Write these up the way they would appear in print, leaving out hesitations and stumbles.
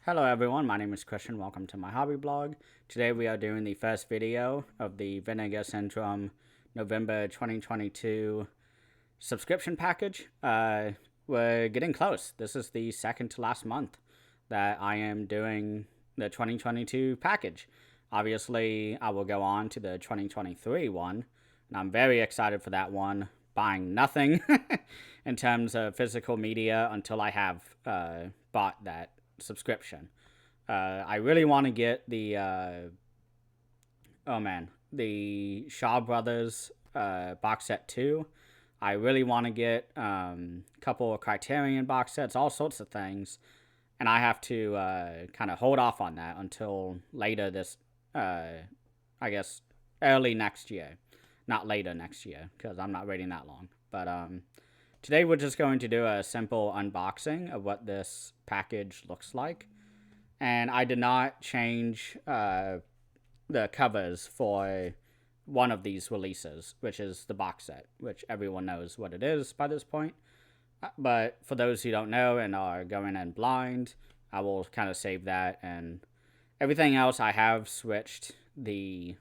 Hello everyone, my name is Christian. Welcome to my hobby blog. Today we are doing the first video of the Vinegar Syndrome November 2022 subscription package. We're getting close. This is the second to last month that I am doing the 2022 package. Obviously, I will go on to the 2023 one, and I'm very excited for that one. Buying nothing in terms of physical media until I have bought that subscription. I really want to get the the Shaw Brothers box set 2. I really want to get a couple of Criterion box sets, all sorts of things, and I have to kind of hold off on that until later this, I guess, early next year, not later next year, because I'm not waiting that long. But today we're just going to do a simple unboxing of what this package looks like. And I did not change the covers for one of these releases, which is the box set, which everyone knows what it is by this point. But for those who don't know and are going in blind, I will kind of save that. And everything else I have switched the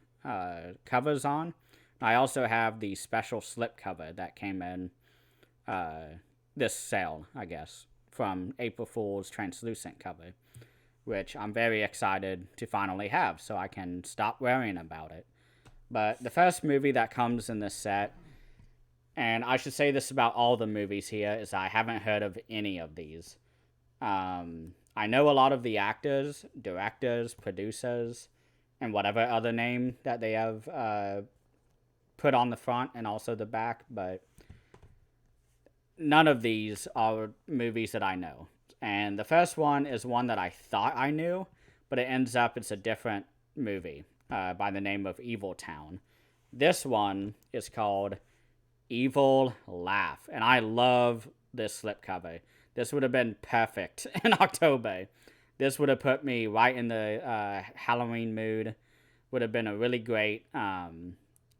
covers on. I also have the special slip cover that came in this sale, I guess, from April Fool's translucent cover, which I'm very excited to finally have so I can stop worrying about it. But the first movie that comes in this set, and I should say this about all the movies here, is I haven't heard of any of these. I know a lot of the actors, directors, producers, and whatever other name that they have put on the front and also the back, but none of these are movies that I know. And the first one is one that I thought I knew, but it ends up it's a different movie by the name of Evil Town. This one is called Evil Laugh, and I love this slipcover. This would have been perfect in October. This would have put me right in the Halloween mood. Would have been a really great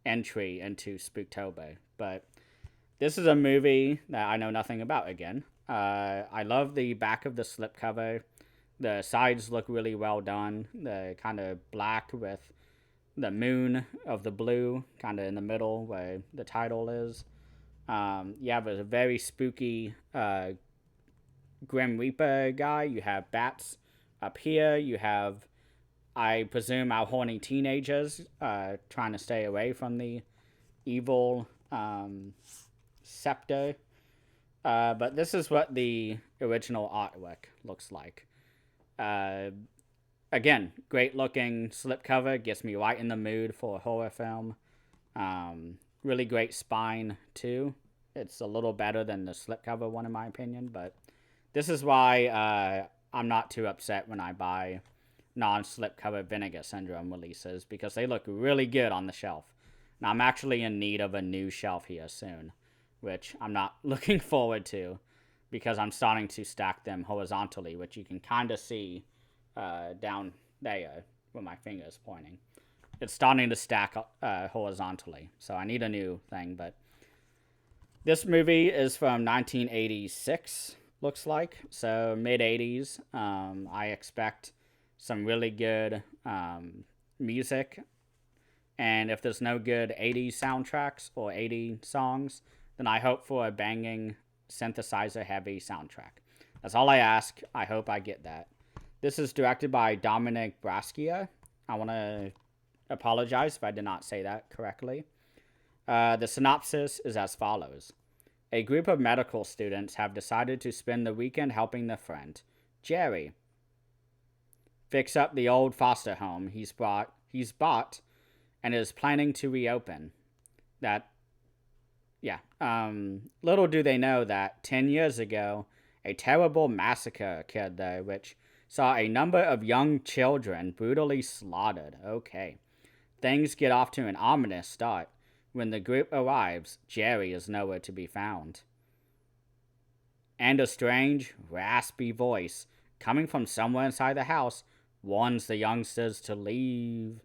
entry into Spooktober. But this is a movie that I know nothing about again. I love the back of the slipcover. The sides look really well done. The kind of black with the moon of the blue kind of in the middle where the title is. You have a very spooky Grim Reaper guy. You have bats up here. You have, I presume, our horny teenagers trying to stay away from the evil scepter. But this is what the original artwork looks like. Again, great looking slipcover. Gets me right in the mood for a horror film. Really great spine, too. It's a little better than the slipcover one, in my opinion. But this is why I'm not too upset when I buy non-slipcover Vinegar Syndrome releases, because they look really good on the shelf. Now, I'm actually in need of a new shelf here soon, which I'm not looking forward to, because I'm starting to stack them horizontally, which you can kind of see down there with my fingers pointing. It's starting to stack horizontally, so I need a new thing. But this movie is from 1986, looks like, so mid-80s. I expect some really good music, and if there's no good 80s soundtracks or 80 songs, then I hope for a banging synthesizer-heavy soundtrack. That's all I ask. I hope I get that. This is directed by Dominic Brascia. I want to apologize if I did not say that correctly. The synopsis is as follows. A group of medical students have decided to spend the weekend helping their friend, Jerry, fix up the old foster home he's bought and is planning to reopen. Little do they know that 10 years ago, a terrible massacre occurred there, which saw a number of young children brutally slaughtered. Okay. Things get off to an ominous start. When the group arrives, Jerry is nowhere to be found. And a strange, raspy voice, coming from somewhere inside the house, warns the youngsters to leave.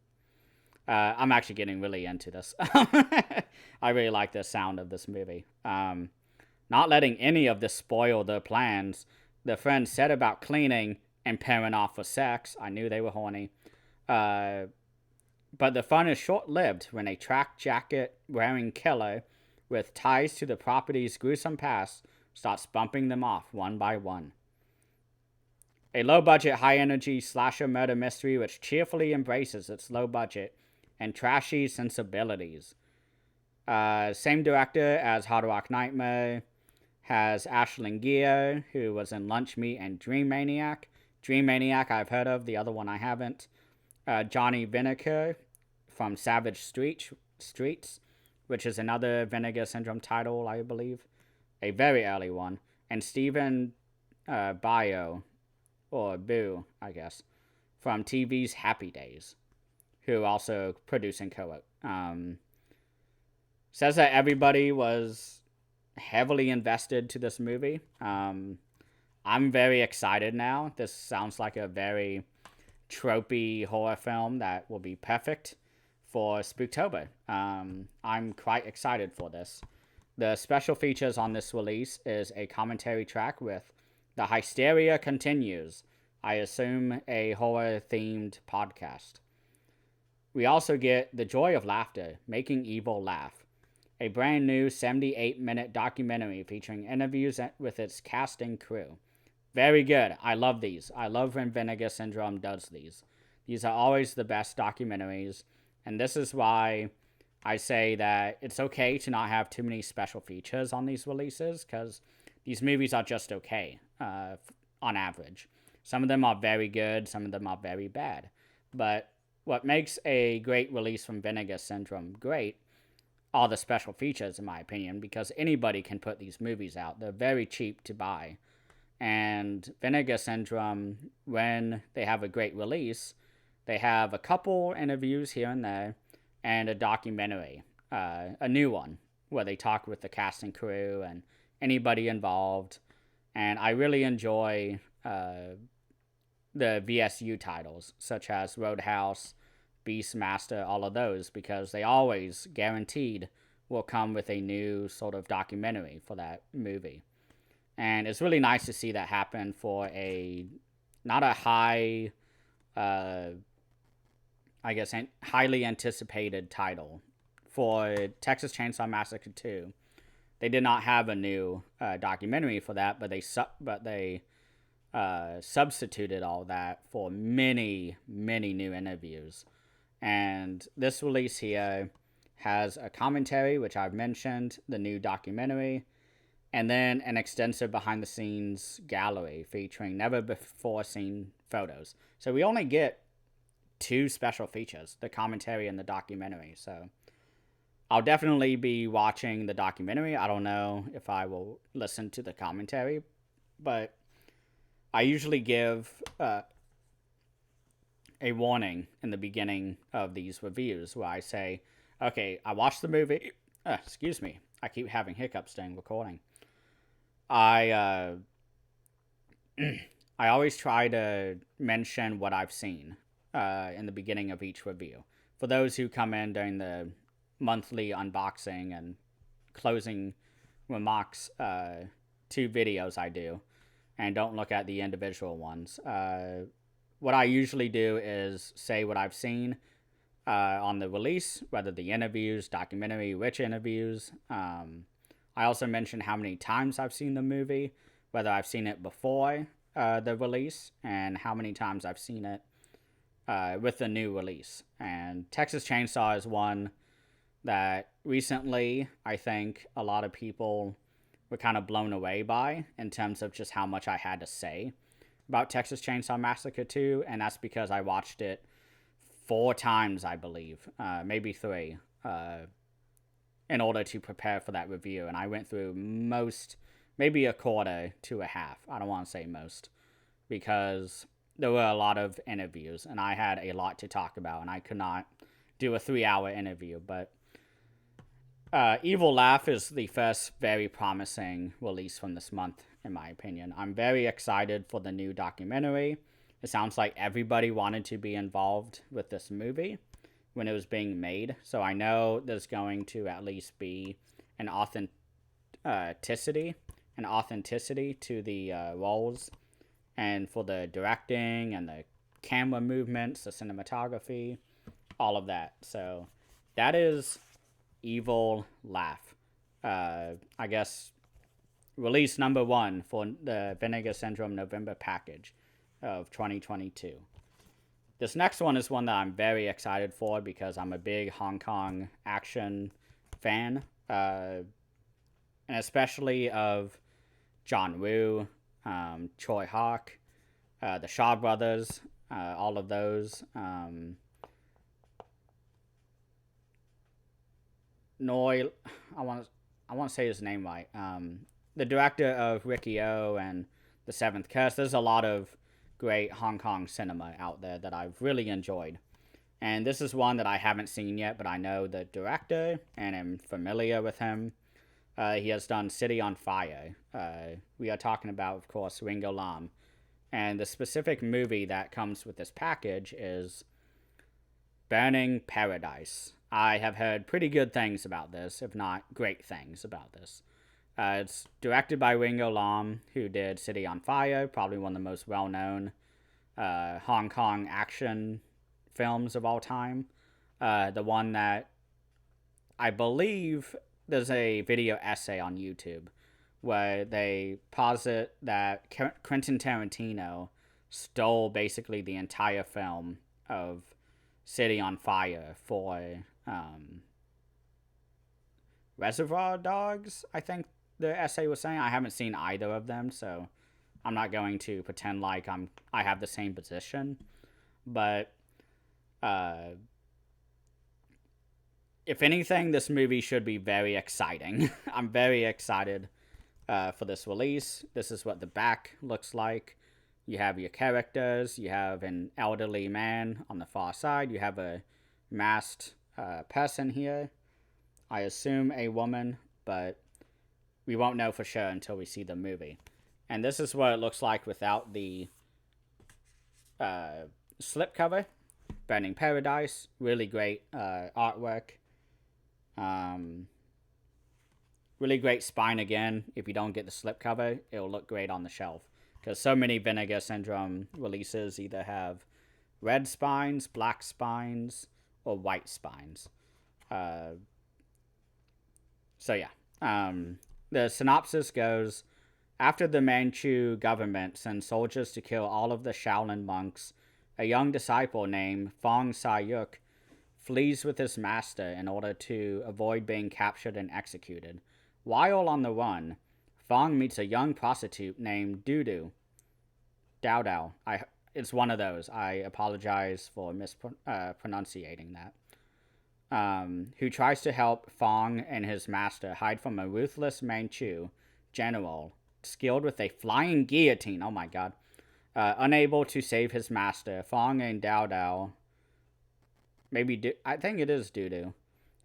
I'm actually getting really into this. I really like the sound of this movie. Not letting any of this spoil their plans, the friends set about cleaning and pairing off for sex. I knew they were horny. But the fun is short-lived when a track jacket-wearing killer with ties to the property's gruesome past starts bumping them off one by one. A low-budget, high-energy slasher murder mystery which cheerfully embraces its low budget and trashy sensibilities. Same director as Hard Rock Nightmare, has Ashlyn Geo, who was in Lunch Meat and Dream Maniac. Dream Maniac I've heard of, the other one I haven't. Johnny Vinegar from Savage Streets, which is another Vinegar Syndrome title, I believe. A very early one. And Stephen Bio, or Boo, I guess, from TV's Happy Days, who also produced and co-wrote. Says that everybody was heavily invested to this movie. I'm very excited now. This sounds like a very tropey horror film that will be perfect for Spooktober. I'm quite excited for this. The special features on this release is a commentary track with The Hysteria Continues, I assume a horror-themed podcast. We also get The Joy of Laughter, Making Evil Laugh, a brand new 78-minute documentary featuring interviews with its cast and crew. Very good. I love these. I love when Vinegar Syndrome does these. These are always the best documentaries, and this is why I say that it's okay to not have too many special features on these releases, because these movies are just okay on average. Some of them are very good, some of them are very bad. But what makes a great release from Vinegar Syndrome great are the special features, in my opinion, because anybody can put these movies out. They're very cheap to buy. And Vinegar Syndrome, when they have a great release, they have a couple interviews here and there, and a documentary, a new one, where they talk with the cast and crew and anybody involved. And I really enjoy the VSU titles, such as Roadhouse, Beastmaster, all of those, because they always guaranteed will come with a new sort of documentary for that movie. And it's really nice to see that happen for not a high, highly anticipated title. For Texas Chainsaw Massacre 2, they did not have a new documentary for that, but they substituted all that for many, many new interviews. And this release here has a commentary, which I've mentioned, the new documentary, and then an extensive behind-the-scenes gallery featuring never-before-seen photos. So we only get 2 special features, the commentary and the documentary. So I'll definitely be watching the documentary. I don't know if I will listen to the commentary, but I usually give a warning in the beginning of these reviews where I say, okay, I watched the movie. Excuse me. I keep having hiccups during recording. I always try to mention what I've seen in the beginning of each review. For those who come in during the monthly unboxing and closing remarks 2 videos I do, and don't look at the individual ones. What I usually do is say what I've seen on the release, whether the interviews, documentary, which interviews. I also mention how many times I've seen the movie, whether I've seen it before the release, and how many times I've seen it with the new release. And Texas Chainsaw is one that recently I think a lot of people were kind of blown away by in terms of just how much I had to say about Texas Chainsaw Massacre 2, and that's because I watched it 4 times, I believe, maybe 3, in order to prepare for that review. And I went through maybe a quarter to a half. I don't want to say most, because there were a lot of interviews, and I had a lot to talk about, and I could not do a 3-hour interview. But Evil Laugh is the first very promising release from this month, in my opinion. I'm very excited for the new documentary. It sounds like everybody wanted to be involved with this movie when it was being made. So I know there's going to at least be an authenticity to the roles and for the directing and the camera movements, the cinematography, all of that. So that is Evil Laugh. I guess release number 1 for the Vinegar Syndrome November package of 2022. This next one is one that I'm very excited for because I'm a big Hong Kong action fan, and especially of John Woo, Choi Hawk, the Shaw Brothers, all of those. Noi, I want to say his name right. The director of Riki-Oh and The Seventh Curse. There's a lot of great Hong Kong cinema out there that I've really enjoyed. And this is one that I haven't seen yet, but I know the director and am familiar with him. He has done City on Fire. We are talking about, of course, Ringo Lam. And the specific movie that comes with this package is Burning Paradise. I have heard pretty good things about this, if not great things about this. It's directed by Ringo Lam, who did City on Fire, probably one of the most well-known Hong Kong action films of all time. The one that I believe there's a video essay on YouTube where they posit that Quentin Tarantino stole basically the entire film of City on Fire for Reservoir Dogs, I think the essay was saying. I haven't seen either of them, so I'm not going to pretend like I have the same position. But if anything, this movie should be very exciting. I'm very excited for this release. This is what the back looks like. You have your characters. You have an elderly man on the far side. You have a masked person here. I assume a woman, but we won't know for sure until we see the movie. And this is what it looks like without the slipcover. Burning Paradise. Really great artwork. Really great spine again. If you don't get the slipcover, it'll look great on the shelf. Because so many Vinegar Syndrome releases either have red spines, black spines, or white spines. So yeah. The synopsis goes, after the Manchu government sends soldiers to kill all of the Shaolin monks, a young disciple named Fong Sai-yuk flees with his master in order to avoid being captured and executed. While on the run, Fong meets a young prostitute named Dudu. Dao Dao. It's one of those. I apologize for mispronunciating that. Who tries to help Fong and his master hide from a ruthless Manchu general skilled with a flying guillotine. Oh my god. Unable to save his master, Fong and Dao Dao, I think it is Dudu,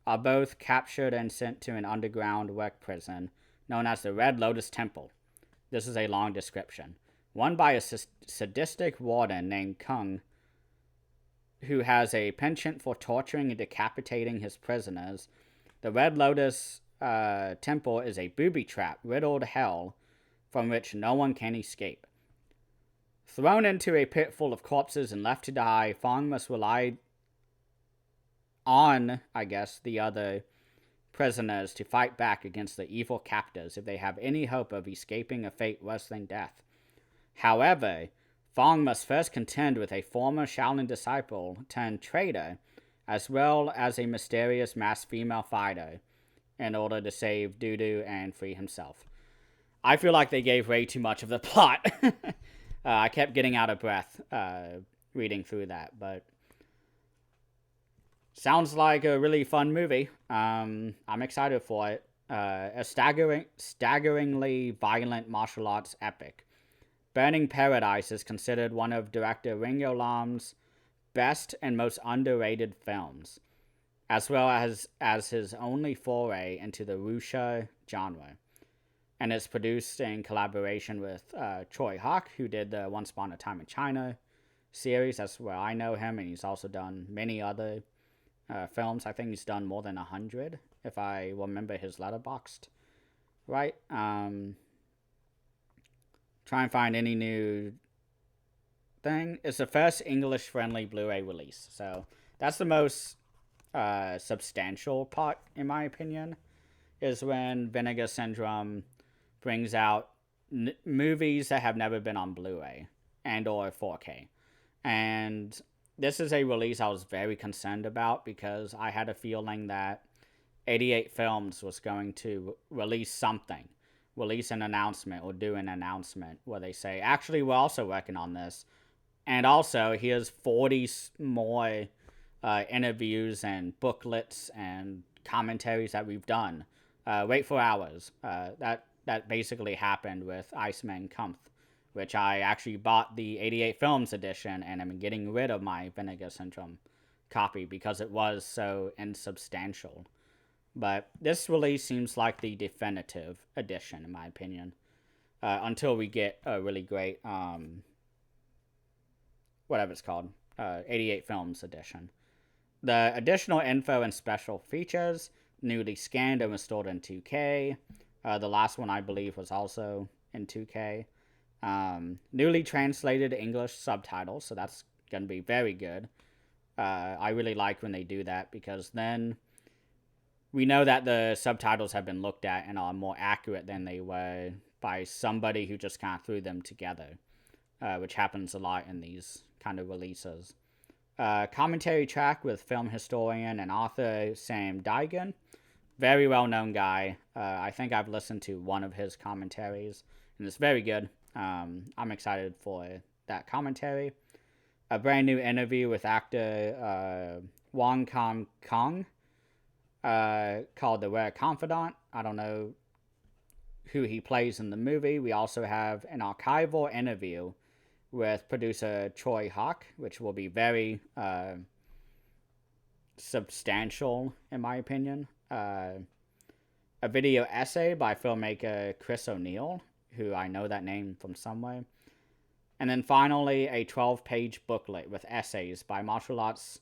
are both captured and sent to an underground work prison known as the Red Lotus Temple. This is a long description. Run by a sadistic warden named Kung, who has a penchant for torturing and decapitating his prisoners, the Red Lotus Temple is a booby trap riddled hell from which no one can escape. Thrown into a pit full of corpses and left to die, Fong must rely on, I guess, the other prisoners to fight back against the evil captors if they have any hope of escaping a fate worse than death. However, Fong must first contend with a former Shaolin disciple turned traitor, as well as a mysterious masked female fighter, in order to save Dudu and free himself. I feel like they gave way too much of the plot. I kept getting out of breath reading through that, but sounds like a really fun movie. I'm excited for it. A staggeringly violent martial arts epic. Burning Paradise is considered one of director Ringo Lam's best and most underrated films, as well as his only foray into the wuxia genre. And it's produced in collaboration with Choi Hawk, who did the Once Upon a Time in China series. That's where I know him, and he's also done many other films. I think he's done more than 100, if I remember his Letterboxd right. Try and find any new thing. It's the first English-friendly Blu-ray release, so that's the most substantial part, in my opinion, is when Vinegar Syndrome brings out movies that have never been on Blu-ray and or 4K. And this is a release I was very concerned about because I had a feeling that 88 Films was going to release something, release an announcement or do an announcement where they say, actually, we're also working on this. And also, here's 40 more interviews and booklets and commentaries that we've done. Wait for hours. That basically happened with Iceman Kumpf, which I actually bought the 88 Films edition, and I'm getting rid of my Vinegar Syndrome copy because it was so insubstantial. But this release seems like the definitive edition, in my opinion, until we get a really great, whatever it's called, 88 Films edition. The additional info and special features, newly scanned and restored in 2K. The last one, I believe, was also in 2K. Newly translated English subtitles, so that's going to be very good. I really like when they do that because then we know that the subtitles have been looked at and are more accurate than they were by somebody who just kind of threw them together, which happens a lot in these kind of releases. Commentary track with film historian and author Sam Daigan. Very well-known guy. I think I've listened to one of his commentaries, and it's very good. I'm excited for that commentary. A brand new interview with actor Wong Kong Kong called The Rare Confidant. I don't know who he plays in the movie. We also have an archival interview with producer Troy Hawk, which will be very substantial, in my opinion. A video essay by filmmaker Chris O'Neill, who I know that name from somewhere. And then finally, a 12-page booklet with essays by martial arts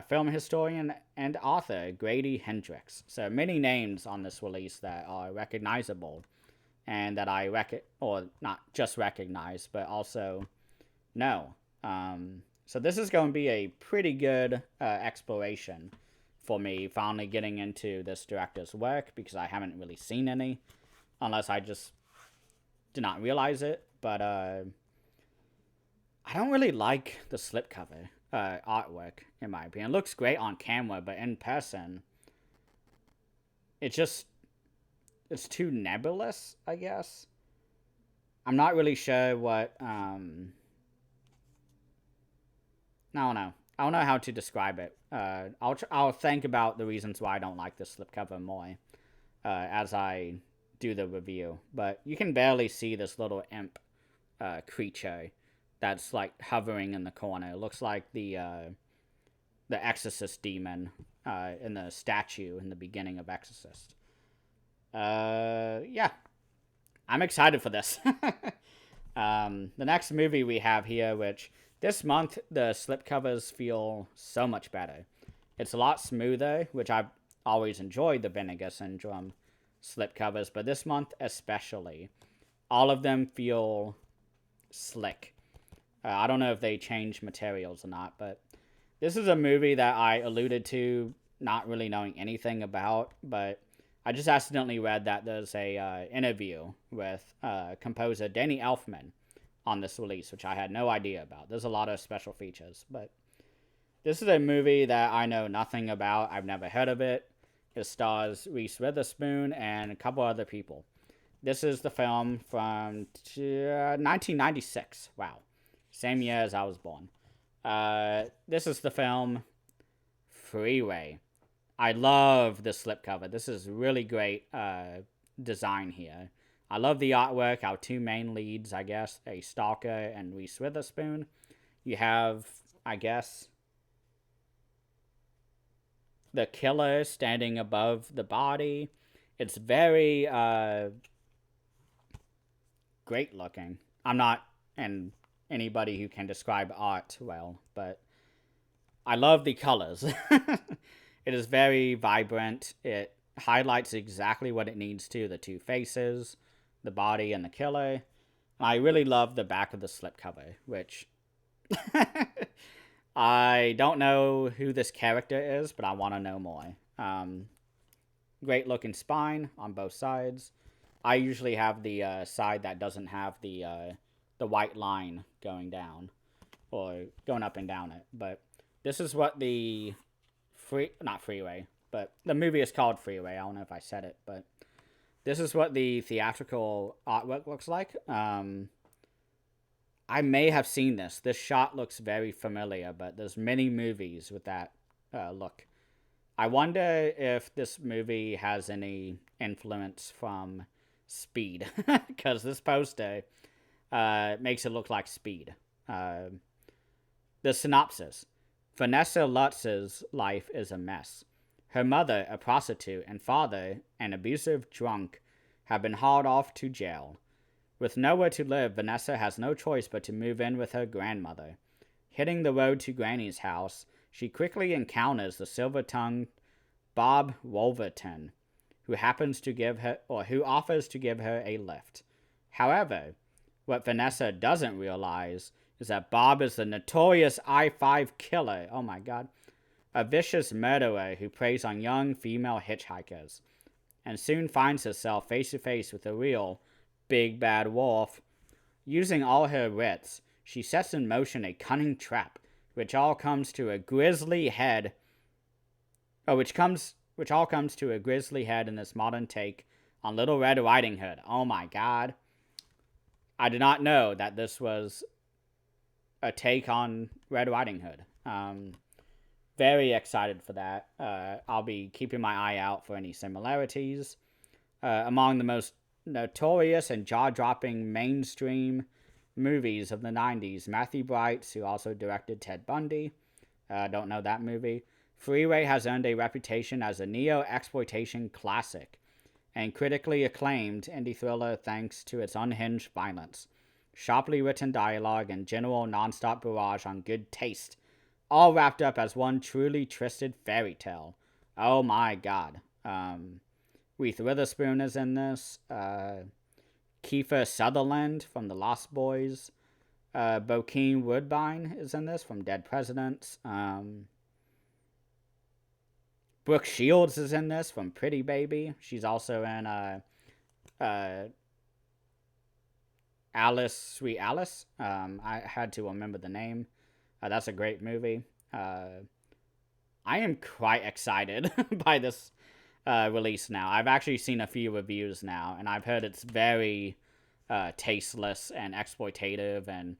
film historian and author Grady Hendrix. So many names on this release that are recognizable and that I or not just recognize, but also know. So this is going to be a pretty good exploration for me, finally getting into this director's work, because I haven't really seen any, unless I just did not realize it. But I don't really like the slipcover artwork, in my opinion. It looks great on camera, but in person, it's too nebulous, I guess. I'm not really sure what, I don't know. I don't know how to describe it. I'll think about the reasons why I don't like the slipcover more as I do the review. But you can barely see this little imp creature that's like hovering in the corner. It looks like the Exorcist demon in the statue in the beginning of Exorcist. Yeah, I'm excited for this. The next movie we have here, which this month the slipcovers feel so much better. It's a lot smoother, which I've always enjoyed the Vinegar Syndrome slipcovers, but this month especially, all of them feel slick. I don't know if they change materials or not, but this is a movie that I alluded to not really knowing anything about, but I just accidentally read that there's a interview with composer Danny Elfman on this release, which I had no idea about. There's a lot of special features, but this is a movie that I know nothing about. I've never heard of it. It stars Reese Witherspoon and a couple other people. This is the film from 1996. Wow. Same year as I was born. This is the film Freeway. I love the slipcover. This is really great design here. I love the artwork. Our two main leads, I guess, a stalker and Reese Witherspoon. You have, I guess, the killer standing above the body. It's very great looking. I'm not anybody who can describe art well, but I love the colors. It is very vibrant. It highlights exactly what it needs to. The two faces, the body, and the killer. I really love the back of the slipcover, which I don't know who this character is, but I want to know more. Great looking spine on both sides. I usually have the side that doesn't have the white line going down or going up and down it. But this is what the not Freeway, but the movie is called Freeway. I don't know if I said it, but this is what the theatrical artwork looks like. I may have seen this. This shot looks very familiar, but there's many movies with that look. I wonder if this movie has any influence from Speed, because this poster makes it look like Speed. The synopsis: Vanessa Lutz's life is a mess. Her mother, a prostitute, and father, an abusive drunk, have been hauled off to jail. With nowhere to live, Vanessa has no choice but to move in with her grandmother. Hitting the road to Granny's house, she quickly encounters the silver-tongued Bob Wolverton, who offers to give her a lift. However, what Vanessa doesn't realize is that Bob is the notorious I-5 killer. Oh my god. A vicious murderer who preys on young female hitchhikers, and soon finds herself face to face with the real Big Bad Wolf. Using all her wits, she sets in motion a cunning trap, which all comes to a grisly head. Which all comes to a grisly head in this modern take on Little Red Riding Hood. Oh my god. I did not know that this was a take on Red Riding Hood. Very excited for that. I'll be keeping my eye out for any similarities. Among the most notorious and jaw-dropping mainstream movies of the 90s, Matthew Bright, who also directed Ted Bundy, don't know that movie. Freeway has earned a reputation as a neo-exploitation classic and critically acclaimed indie thriller thanks to its unhinged violence, sharply written dialogue, and general non-stop barrage on good taste, all wrapped up as one truly twisted fairy tale. Oh my god. Reese Witherspoon is in this. Kiefer Sutherland from The Lost Boys. Bokeem Woodbine is in this from Dead Presidents. Brooke Shields is in this from Pretty Baby. She's also in Alice, Sweet Alice. I had to remember the name. That's a great movie. I am quite excited by this release now. I've actually seen a few reviews now, and I've heard it's very tasteless and exploitative and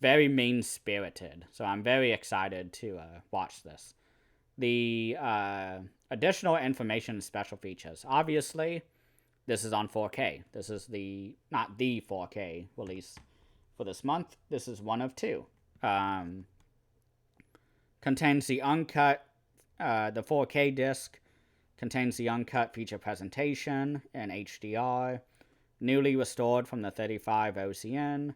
very mean-spirited. So I'm very excited to watch this. The additional information and special features. Obviously, this is on 4K. This is not the 4K release for this month. This is one of two. Contains the uncut, the 4K disc contains the uncut feature presentation in HDR, newly restored from the 35 OCN,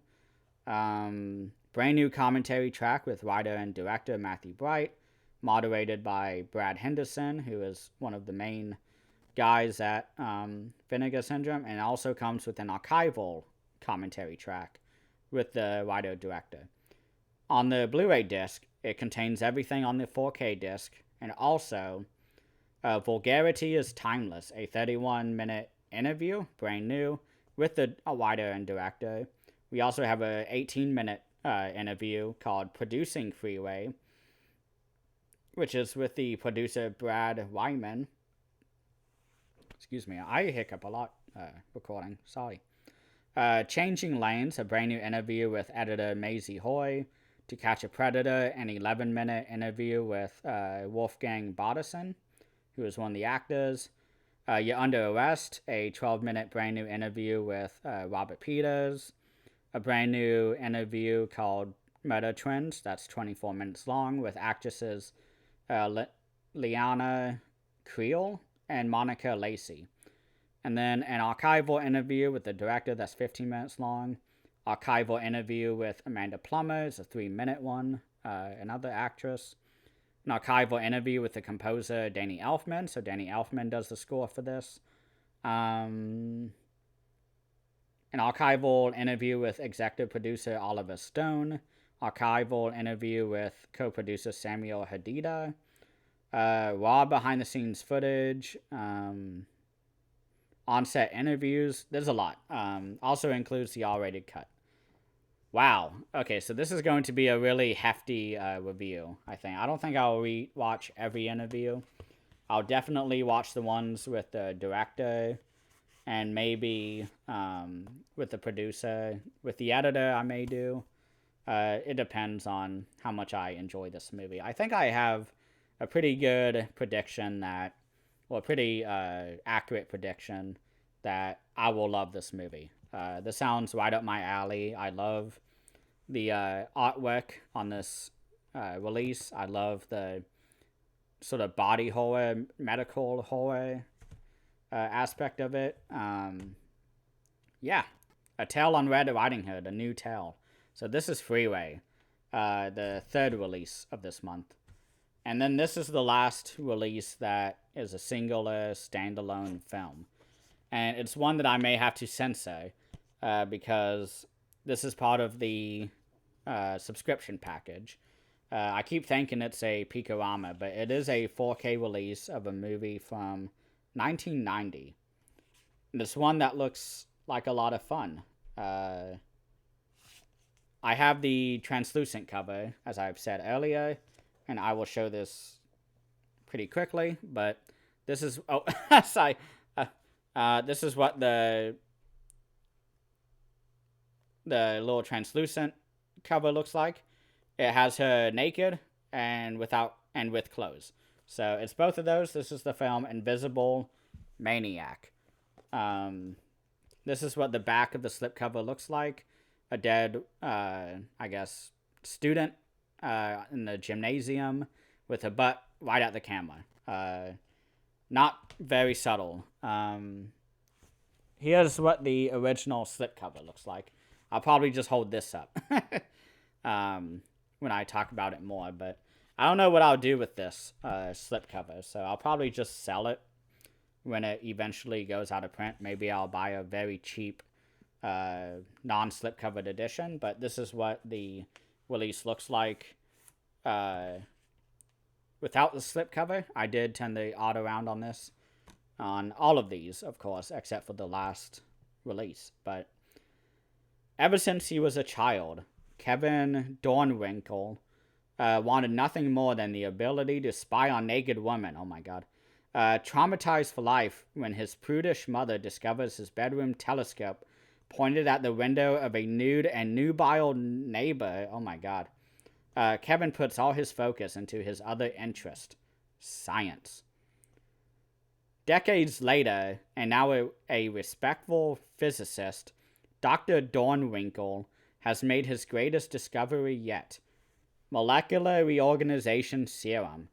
brand new commentary track with writer and director Matthew Bright, moderated by Brad Henderson, who is one of the main guys at Vinegar Syndrome, and also comes with an archival commentary track with the writer-director. On the Blu-ray disc, it contains everything on the 4K disc, and also Vulgarity is Timeless, a 31-minute interview, brand new, with the writer and director. We also have a 18-minute interview called Producing Freeway, which is with the producer Brad Wyman. Excuse me, I hiccup a lot recording, sorry. Changing Lanes, a brand new interview with editor Maisie Hoy. To Catch a Predator, an 11-minute interview with Wolfgang Bodison, who is one of the actors. You're Under Arrest, a 12-minute brand new interview with Robert Peters. A brand new interview called Murder Twins, that's 24 minutes long, with actresses Liana Creel and Monica Lacey. And then an archival interview with the director that's 15 minutes long. Archival interview with Amanda Plummer is a 3-minute one, another actress. An archival interview with the composer Danny Elfman, so Danny Elfman does the score for this. An archival interview with executive producer Oliver Stone. archival interview with co-producer Samuel Hadida, raw behind-the-scenes footage, on-set interviews. There's a lot. Also includes the R-rated cut. Wow. Okay, so this is going to be a really hefty review, I think. I don't think I'll watch every interview. I'll definitely watch the ones with the director and maybe with the producer. With the editor, I may do. It depends on how much I enjoy this movie. I think I have a pretty good prediction that, well, a pretty accurate prediction that I will love this movie. This sounds right up my alley. I love the artwork on this release. I love the sort of body horror, medical horror aspect of it. Yeah, A Tale on Red Riding Hood, a new tale. So this is Freeway, the third release of this month. And then this is the last release that is a singular standalone film. And it's one that I may have to censor because this is part of the subscription package. I keep thinking it's a Picorama, but it is a 4K release of a movie from 1990. And it's one that looks like a lot of fun. I have the translucent cover, as I've said earlier, and I will show this pretty quickly, but this is, oh, sorry, this is what the little translucent cover looks like. It has her naked and with clothes. So it's both of those. This is the film Invisible Maniac. This is what the back of the slipcover looks like. A dead, I guess, student in the gymnasium with her butt right at the camera. Not very subtle. Here's what the original slipcover looks like. I'll probably just hold this up when I talk about it more, but I don't know what I'll do with this slipcover, so I'll probably just sell it when it eventually goes out of print. Maybe I'll buy a very cheap non-slipcovered edition, but this is what the release looks like without the slipcover. I did turn the odd around on this, on all of these, of course, except for the last release. But ever since he was a child, Kevin Dornwinkle wanted nothing more than the ability to spy on naked women. Oh my god. Traumatized for life when his prudish mother discovers his bedroom telescope pointed at the window of a nude and nubile neighbor. Oh my god. Kevin puts all his focus into his other interest, science. Decades later, and now a respectful physicist, Dr. Dornwinkle has made his greatest discovery yet. Molecular reorganization serum.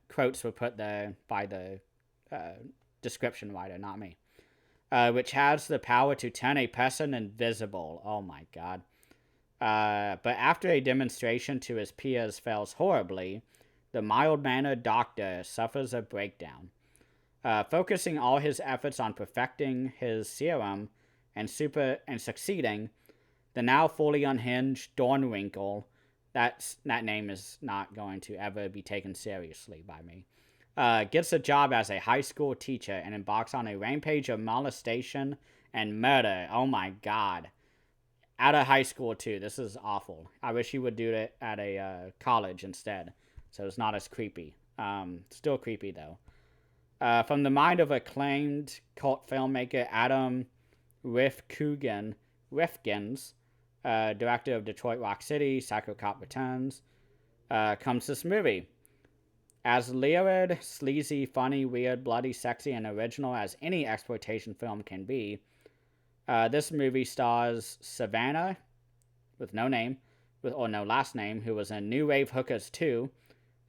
Quotes were put there by the description writer, not me. Which has the power to turn a person invisible. Oh my god. But after a demonstration to his peers fails horribly, the mild-mannered doctor suffers a breakdown. Focusing all his efforts on perfecting his serum and succeeding, the now fully unhinged Dornwinkle, that name is not going to ever be taken seriously by me, gets a job as a high school teacher and embarks on a rampage of molestation and murder. Oh my god. At a high school, too. This is awful. I wish he would do it at a college instead, so it's not as creepy. Still creepy, though. From the mind of acclaimed cult filmmaker Adam Rifkins, director of Detroit Rock City, Psycho Cop Returns, comes this movie. As lurid, sleazy, funny, weird, bloody, sexy, and original as any exploitation film can be, this movie stars Savannah, with no name, or no last name, who was in New Wave Hookers 2,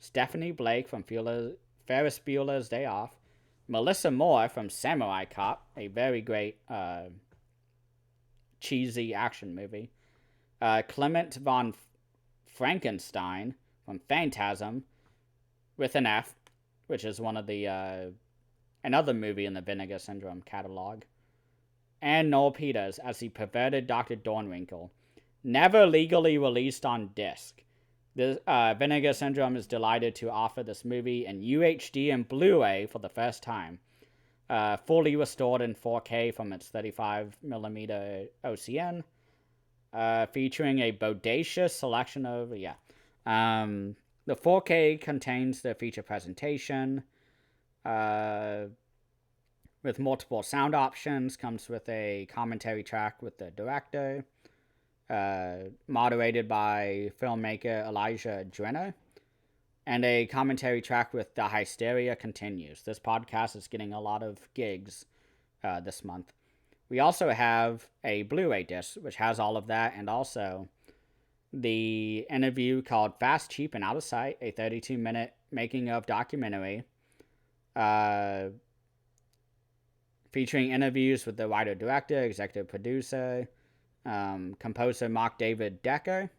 Stephanie Blake from Ferris Bueller's Day Off, Melissa Moore from Samurai Cop, a very great cheesy action movie, Clement von Frankenstein from Phantasm, with an F, which is one of the another movie in the Vinegar Syndrome catalog, and Noel Peters as the perverted Dr. Dornwinkle. Never legally released on disc. Vinegar Syndrome is delighted to offer this movie in UHD and Blu-ray for the first time. Fully restored in 4K from its 35mm OCN. Featuring a bodacious selection of, the 4K contains the feature presentation, with multiple sound options, comes with a commentary track with the director, moderated by filmmaker Elijah Drenner, and a commentary track with The Hysteria Continues. This podcast is getting a lot of gigs this month. We also have a Blu-ray disc, which has all of that, and also the interview called Fast, Cheap, and Out of Sight, a 32-minute making-of documentary featuring interviews with the writer-director, executive producer, composer Mark David Decker,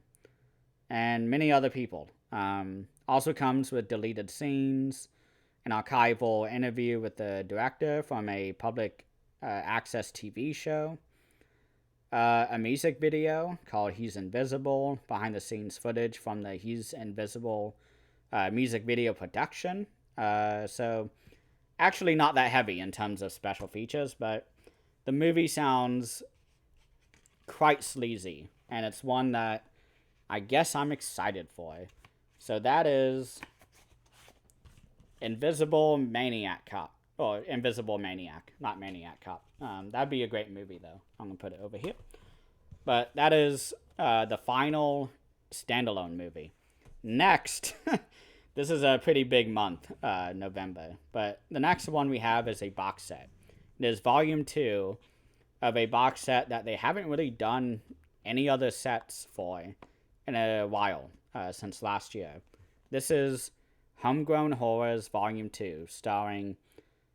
and many other people. Also comes with deleted scenes, an archival interview with the director from a public access TV show, a music video called He's Invisible, behind the scenes footage from the He's Invisible music video production. So actually not that heavy in terms of special features, but the movie sounds quite sleazy, and it's one that I guess I'm excited for. So that is Invisible Maniac Cop. Or Invisible Maniac, not Maniac Cop. That'd be a great movie, though. I'm going to put it over here. But that is the final standalone movie. Next, this is a pretty big month, November. But the next one we have is a box set. It is Volume 2 of a box set that they haven't really done any other sets for in a while, since last year. This is Homegrown Horrors Volume 2, starring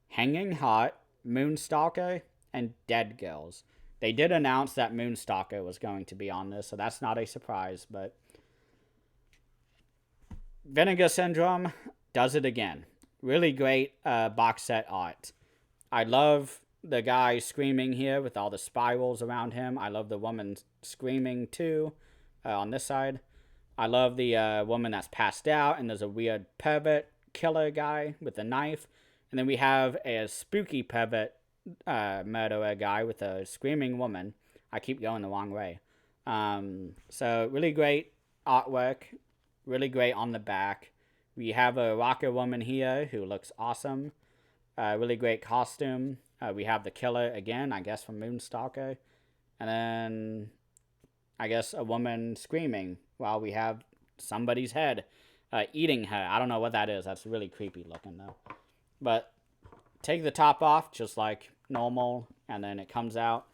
Hanging Hot, Moonstalker, and Dead Girls. They did announce that Moonstalker was going to be on this, so that's not a surprise, but Vinegar Syndrome does it again. Really great box set art. I love the guy screaming here with all the spirals around him. I love the woman screaming too on this side. I love the woman that's passed out, and there's a weird pervert killer guy with a knife. And then we have a spooky pervert murderer guy with a screaming woman. I keep going the wrong way. So really great artwork. Really great on the back. We have a rocker woman here who looks awesome. Really great costume. We have the killer again, I guess from Moonstalker. And then I guess a woman screaming while we have somebody's head eating her. I don't know what that is. That's really creepy looking though. But take the top off just like normal, and then it comes out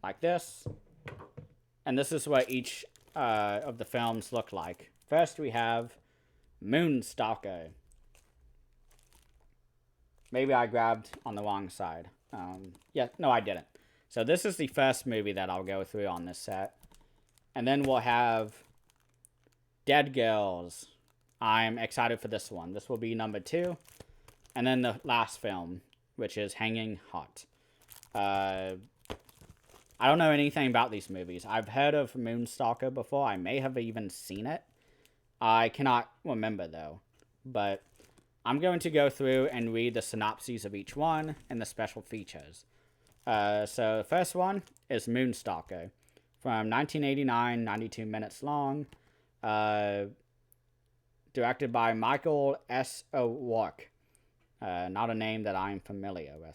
like this. And this is what each of the films look like. First we have Moonstalker. Maybe I grabbed on the wrong side. No, I didn't. So this is the first movie that I'll go through on this set. And then we'll have Dead Girls. I'm excited for this one. This will be number 2. And then the last film, which is Hanging Hot. I don't know anything about these movies. I've heard of Moonstalker before. I may have even seen it. I cannot remember, though. But I'm going to go through and read the synopses of each one and the special features. So the first one is Moonstalker. From 1989, 92 minutes long. Directed by Michael S. O'Rourke. Not a name that I'm familiar with.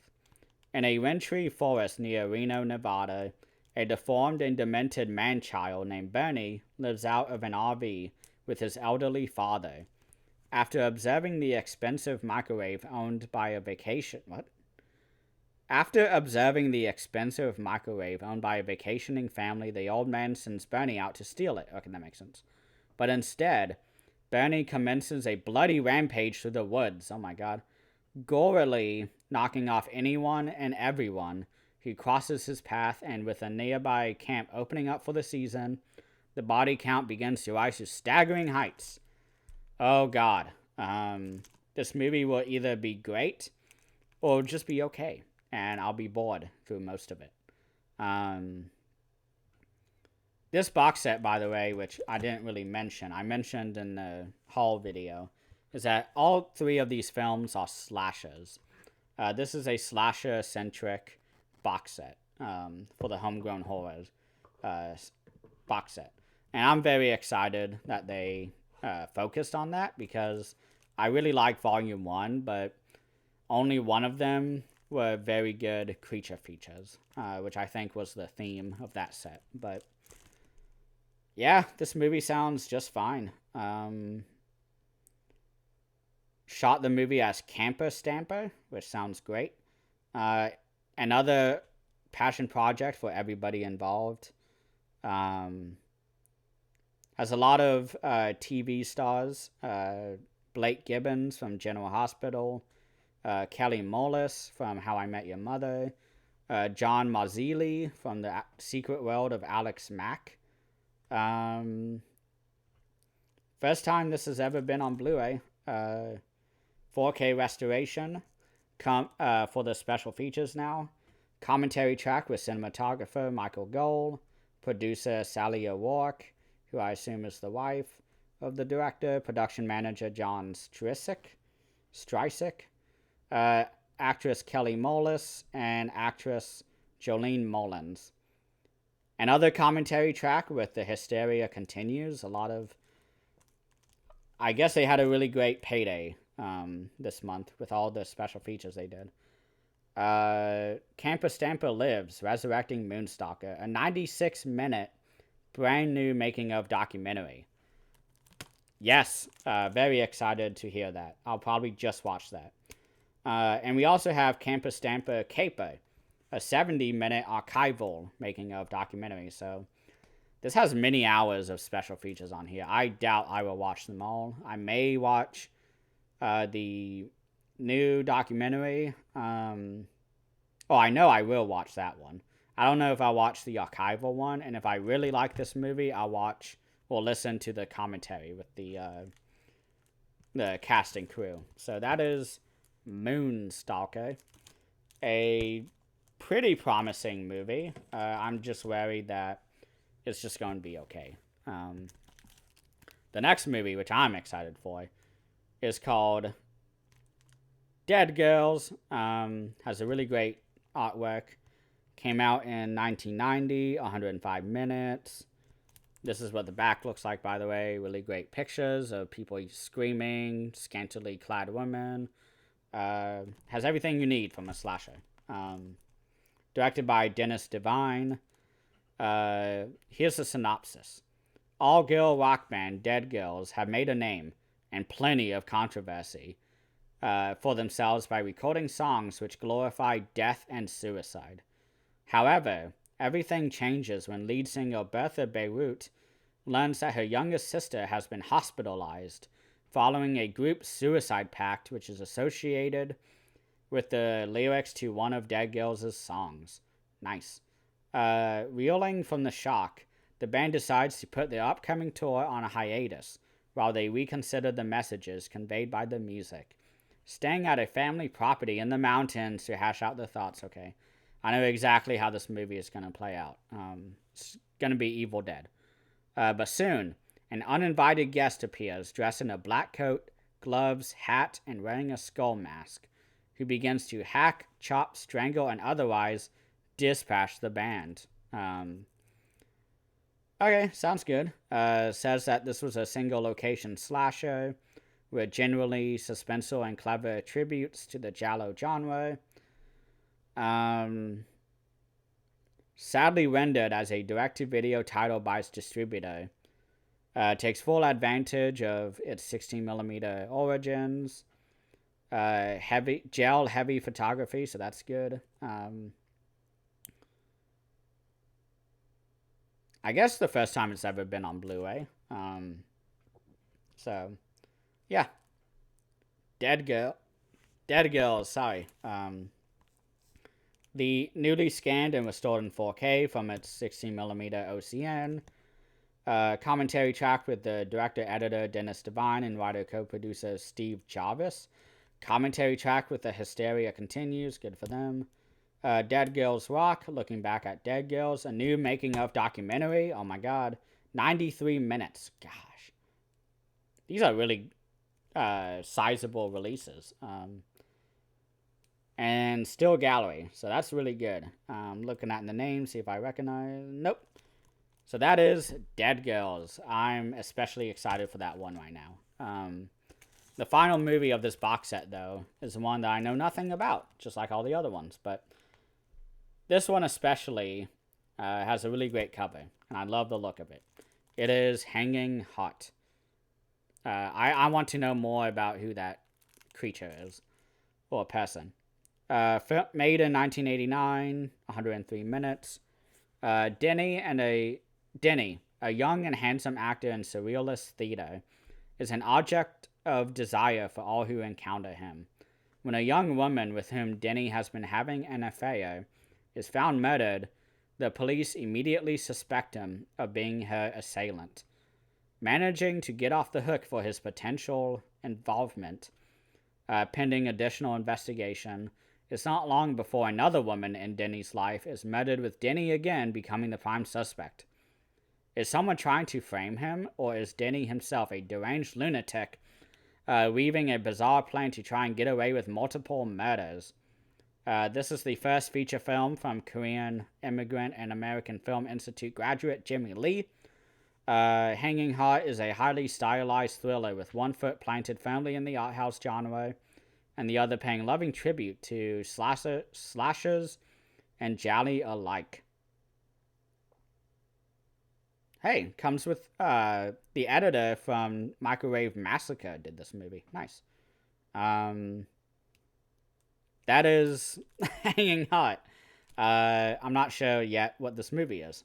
In a wintry forest near Reno, Nevada, a deformed and demented man-child named Bernie lives out of an RV with his elderly father. After observing the expensive microwave owned by a vacationing family, the old man sends Bernie out to steal it. Okay, that makes sense. But instead, Bernie commences a bloody rampage through the woods. Oh my god. Gorily knocking off anyone and everyone who crosses his path, and with a nearby camp opening up for the season, the body count begins to rise to staggering heights. Oh god. This movie will either be great or just be okay, and I'll be bored through most of it. This box set, by the way, which I didn't really mention, I mentioned in the haul video, is that all three of these films are slashers. This is a slasher-centric box set for the Homegrown Horrors box set. And I'm very excited that they focused on that, because I really like Volume 1, but only one of them were very good creature features, which I think was the theme of that set. But yeah, this movie sounds just fine. Shot the movie as Camper Stamper, which sounds great. Another passion project for everybody involved. Has a lot of TV stars. Blake Gibbons from General Hospital. Kelly Mollis from How I Met Your Mother. John Mazzilli from The Secret World of Alex Mack. First time this has ever been on Blu-ray. 4K restoration for the special features now. Commentary track with cinematographer Michael Gold, producer Sally O'Rourke, who I assume is the wife of the director, production manager John Streisick, actress Kelly Mollis, and actress Jolene Mullins. Another commentary track with The Hysteria Continues. I guess they had a really great payday this month with all the special features they did. Camper Stamper Lives, Resurrecting Moonstalker, a 96-minute brand new making of documentary. Yes, very excited to hear that. I'll probably just watch that. And we also have Camper Stamper Caper, a 70-minute archival making of documentary. So this has many hours of special features on here. I doubt I will watch them all. I may watch the new documentary. I know I will watch that one. I don't know if I'll watch the archival one. And if I really like this movie, I'll listen to the commentary with the cast and crew. So that is Moonstalker, a pretty promising movie. I'm just worried that it's just going to be okay. The next movie, which I'm excited for, is called Dead Girls. Has a really great artwork. Came out in 1990, 105 minutes. This is what the back looks like, by the way. Really great pictures of people screaming, scantily clad women. Has everything you need from a slasher. Directed by Dennis Devine. Here's the synopsis. All-girl rock band Dead Girls have made a name and plenty of controversy for themselves by recording songs which glorify death and suicide. However, everything changes when lead singer Bertha Beirut learns that her youngest sister has been hospitalized following a group suicide pact which is associated with the lyrics to one of Dead Girls' songs. Nice. Reeling from the shock, the band decides to put their upcoming tour on a hiatus while they reconsider the messages conveyed by the music. Staying at a family property in the mountains to hash out their thoughts. Okay, I know exactly how this movie is going to play out. It's going to be Evil Dead. But soon, an uninvited guest appears dressed in a black coat, gloves, hat, and wearing a skull mask, who begins to hack, chop, strangle, and otherwise dispatch the band. Okay, sounds good. Says that this was a single location slasher with generally suspenseful and clever tributes to the giallo genre. Sadly rendered as a direct-to-video title by its distributor. Takes full advantage of its 16mm origins. Heavy photography, so that's good. I guess the first time it's ever been on Blu-ray. So, yeah. Dead Girls, sorry. The newly scanned and restored in 4K from its 16mm OCN. Commentary track with the director-editor Dennis Devine and writer-co-producer Steve Jarvis. Commentary track with The Hysteria Continues, good for them. Dead Girls Rock, looking back at Dead Girls, a new making of documentary. Oh my god, 93 minutes. Gosh, these are really sizable releases. And Still Gallery, so that's really good. Looking at the name, see if I recognize. Nope. So that is Dead Girls. I'm especially excited for that one right now. The final movie of this box set, though, is the one that I know nothing about, just like all the other ones. But this one especially has a really great cover, and I love the look of it. It is Hanging Hot. I want to know more about who that creature is, or person. Made in 1989, 103 minutes. Denny, a young and handsome actor in surrealist theater, is an object of desire for all who encounter him. When a young woman with whom Denny has been having an affair is found murdered, the police immediately suspect him of being her assailant. Managing to get off the hook for his potential involvement, pending additional investigation, it's not long before another woman in Denny's life is murdered, with Denny again becoming the prime suspect. Is someone trying to frame him, or is Denny himself a deranged lunatic weaving a bizarre plan to try and get away with multiple murders? This is the first feature film from Korean immigrant and American Film Institute graduate Jimmy Lee. Hanging Hot is a highly stylized thriller with one foot planted firmly in the art house genre and the other paying loving tribute to slashers and gialli alike. Hey, comes with the editor from Microwave Massacre did this movie. Nice. That is Hanging Hot. I'm not sure yet what this movie is.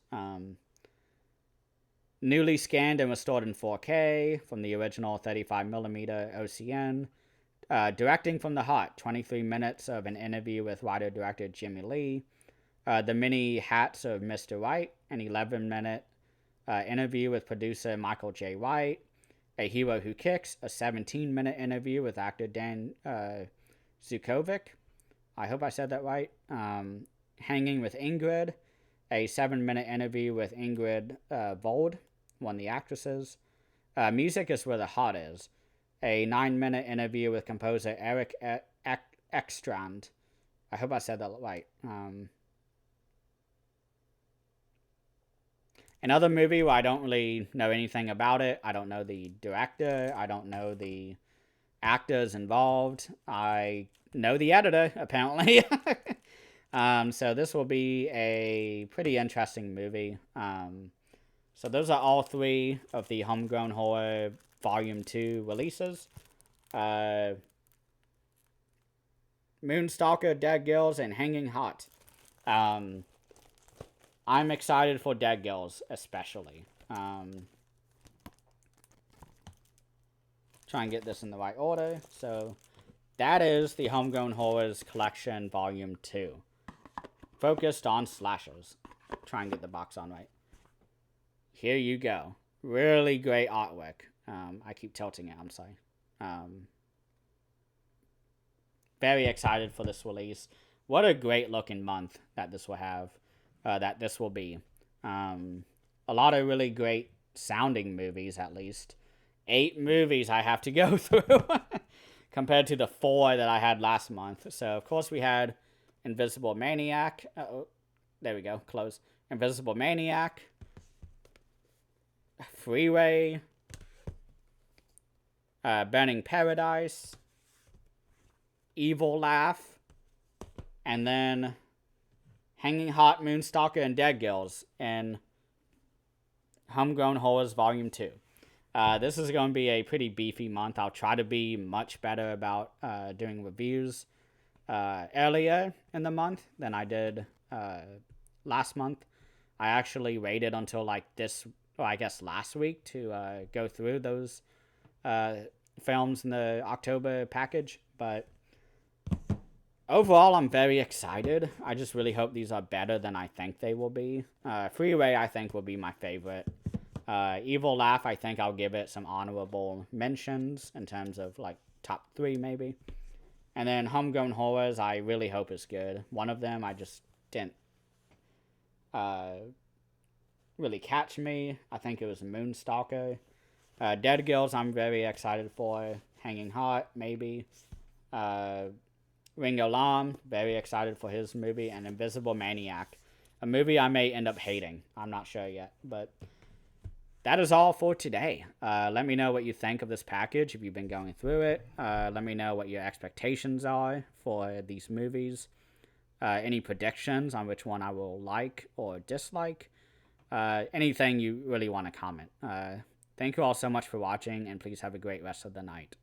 Newly scanned and restored in 4K from the original 35mm OCN. Directing from the heart, 23 minutes of an interview with writer-director Jimmy Lee. The Many Hats of Mr. White, an 11-minute interview with producer Michael J. White. A Hero Who Kicks, a 17-minute interview with actor Dan Zukovic. I hope I said that right. Hanging with Ingrid, a 7-minute interview with Ingrid Vold, one of the actresses. Music is where the heart is. A 9-minute interview with composer Eric Ekstrand. I hope I said that right. Another movie where I don't really know anything about it. I don't know the director. I don't know the actors involved. I know the editor, apparently. So this will be a pretty interesting movie. So those are all three of the Homegrown Horror Volume 2 releases. Moonstalker, Dead Girls, and Hanging Hot. I'm excited for Dead Girls, especially. Try and get this in the right order. So that is the Homegrown Horrors Collection Volume 2. Focused on slashers. Try and get the box on right. Here you go. Really great artwork. I keep tilting it, I'm sorry. Very excited for this release. What a great looking month that this will have. That this will be. A lot of really great sounding movies, at least. 8 movies I have to go through. Compared to the 4 that I had last month. So, of course, we had Invisible Maniac. There we go. Close. Invisible Maniac. Freeway. Burning Paradise. Evil Laugh. And then Hanging Hot, Moonstalker, and Dead Girls in Homegrown Horrors Volume 2. This is going to be a pretty beefy month. I'll try to be much better about doing reviews earlier in the month than I did last month. I actually waited until like this, or I guess last week, to go through those films in the October package. But overall, I'm very excited. I just really hope these are better than I think they will be. Freeway, I think, will be my favorite. Evil Laugh, I think I'll give it some honorable mentions in terms of like top 3 maybe. And then Homegrown Horrors, I really hope is good. One of them, I just didn't really catch me. I think it was Moonstalker. Dead Girls, I'm very excited for. Hanging Heart, maybe. Ringo Lam, very excited for his movie. And Invisible Maniac, a movie I may end up hating. I'm not sure yet. But that is all for today. Let me know what you think of this package if you've been going through it. Let me know what your expectations are for these movies. Any predictions on which one I will like or dislike. Anything you really want to comment. Thank you all so much for watching, and please have a great rest of the night.